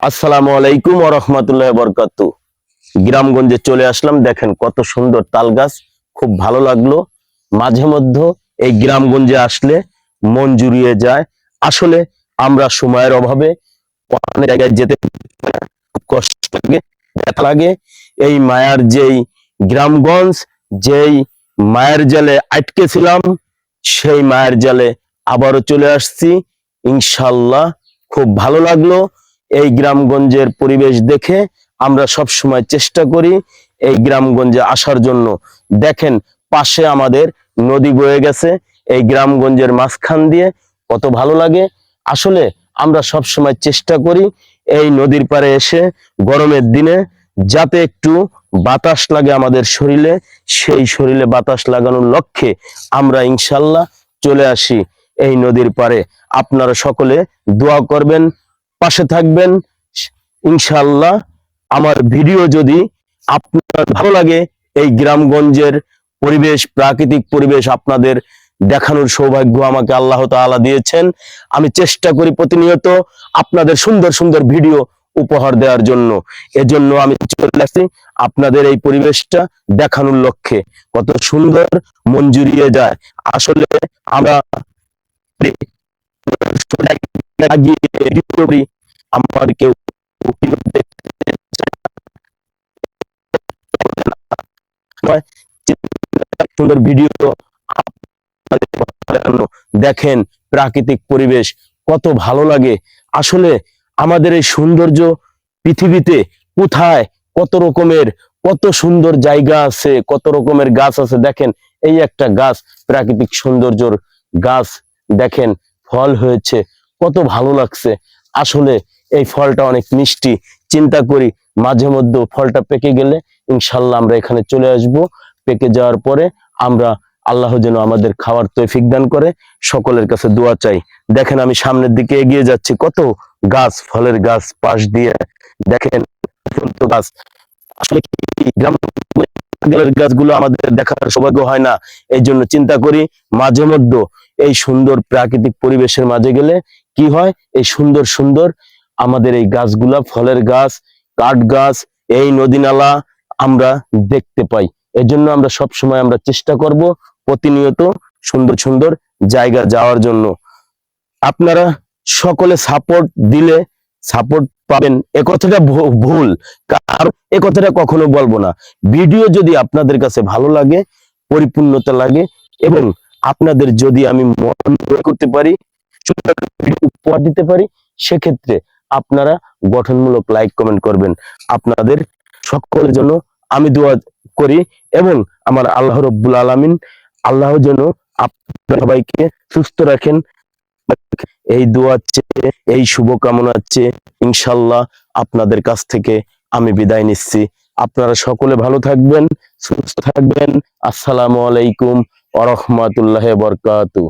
আসসালামু আলাইকুম ওয়া রাহমাতুল্লাহি ওয়া বারাকাতুহু। গ্রামগঞ্জে চলে আসলাম, দেখেন কত সুন্দর তাল গাছ, খুব ভালো লাগলো। মাঝে মধ্যে এই গ্রামগঞ্জে আসলে মন জুড়িয়ে যায়। আসলে আমরা সময়ের অভাবে অনেক জায়গায় যেতে খুব কষ্ট লাগে, ব্যথা লাগে। এই মায়ার যেই গ্রামগঞ্জ, যেই মায়ের জালে আটকে ছিলাম, সেই মায়ের জালে আবারও চলে আসছি ইনশাল্লাহ। খুব ভালো লাগলো এই গ্রামগঞ্জের পরিবেশ দেখে। আমরা সব সময় চেষ্টা করি এই গ্রামগঞ্জে আসার জন্য। দেখেন পাশে আমাদের নদী বয়ে গেছে, এই গ্রামগঞ্জের মাঝখান দিয়ে কত ভালো লাগে। আসলে আমরা সব সময় চেষ্টা করি এই নদীর পাড়ে এসে গরমের দিনে যাতে একটু বাতাস লাগে আমাদের শরীরে, সেই শরীরে বাতাস লাগানোর লক্ষ্যে আমরা ইনশাল্লাহ চলে আসি এই নদীর পাড়ে। আপনারা সকলে দোয়া করবেন, পাশে থাকবেন ইনশাল্লাহ। আমার ভিডিও যদি আপনার ভালো লাগে, এই গ্রামগঞ্জের পরিবেশ, প্রাকৃতিক পরিবেশ আপনাদের দেখানোর সৌভাগ্য আমাকে আল্লাহ তাআলা দিয়েছেন। আমি চেষ্টা করি প্রতিনিয়ত আপনাদের সুন্দর সুন্দর ভিডিও উপহার দেওয়ার জন্য। এজন্য আমি চলে আসছি আপনাদের এই পরিবেশটা দেখানোর লক্ষ্যে। কত সুন্দর, মন জুড়িয়ে যায়। আসলে আমরা আমার কেউ সুন্দর ভিডিও দেখেন, প্রাকৃতিক পরিবেশ কত ভালো লাগে। আসলে আমাদের এই সৌন্দর্য পৃথিবীতে কোথায় কত রকমের, কত সুন্দর জায়গা আছে, কত রকমের গাছ আছে। দেখেন এই একটা গাছ, প্রাকৃতিক সৌন্দর্যর গাছ, দেখেন ফল হয়েছে, কত ভালো লাগছে। আসলে এই ফলটা অনেক মিষ্টি। চিন্তা করি মাঝে মধ্যে ফলটা পেকে গেলে ইনশাল্লাহ আমরা এখানে চলে আসব। পেকে যাওয়ার পরে আমরা আল্লাহ যেন আমাদের খাওয়ার তৌফিক দান করে, সকলের কাছে দোয়া চাই। দেখেন আমি সামনের দিকে এগিয়ে যাচ্ছি, কত গাছ, ফলের গাছ পাশ দিয়ে, দেখেন গাছ। আসলে গ্রামের গাছগুলো আমাদের দেখার সৌভাগ্য হয় না, এই জন্য চিন্তা করি মাঝে মধ্যে এই সুন্দর প্রাকৃতিক পরিবেশের মাঝে গেলে কি হয়, এই সুন্দর সুন্দর আমাদের এই গাছগুলা, ফলের গাছ, কাঠ গাছ, এই নদী নালা আমরা দেখতে পাই। এজন্য আমরা সব সময় আমরা চেষ্টা করব প্রতিনিয়ত সুন্দর সুন্দর জায়গা যাওয়ার জন্য। আপনারা সকলে সাপোর্ট দিলে সাপোর্ট পাবেন, এ কথাটা ভুল, কারণ এ কথাটা কখনো বলবো না। ভিডিও যদি আপনাদের কাছে ভালো লাগে, পরিপূর্ণতা লাগে, এবং আপনাদের যদি আমি মন করতে পারি, উপহার দিতে পারি, সেক্ষেত্রে আপনারা গঠনমূলক লাইক কমেন্ট করবেন। আপনাদের সকলের জন্য আমি দোয়া করি, এবং আমার আল্লাহ রব্বুল আলামিন, আল্লাহ যেন আপনাদের সবাইকে সুস্থ রাখেন, এই দোয়া চেয়ে, এই শুভকামনা চেয়ে ইনশাল্লাহ আপনাদের কাছ থেকে আমি বিদায় নিচ্ছি। আপনারা সকলে ভালো থাকবেন, সুস্থ থাকবেন। আসসালামু আলাইকুম ওয়া রাহমাতুল্লাহি ওয়া বারাকাতুহু।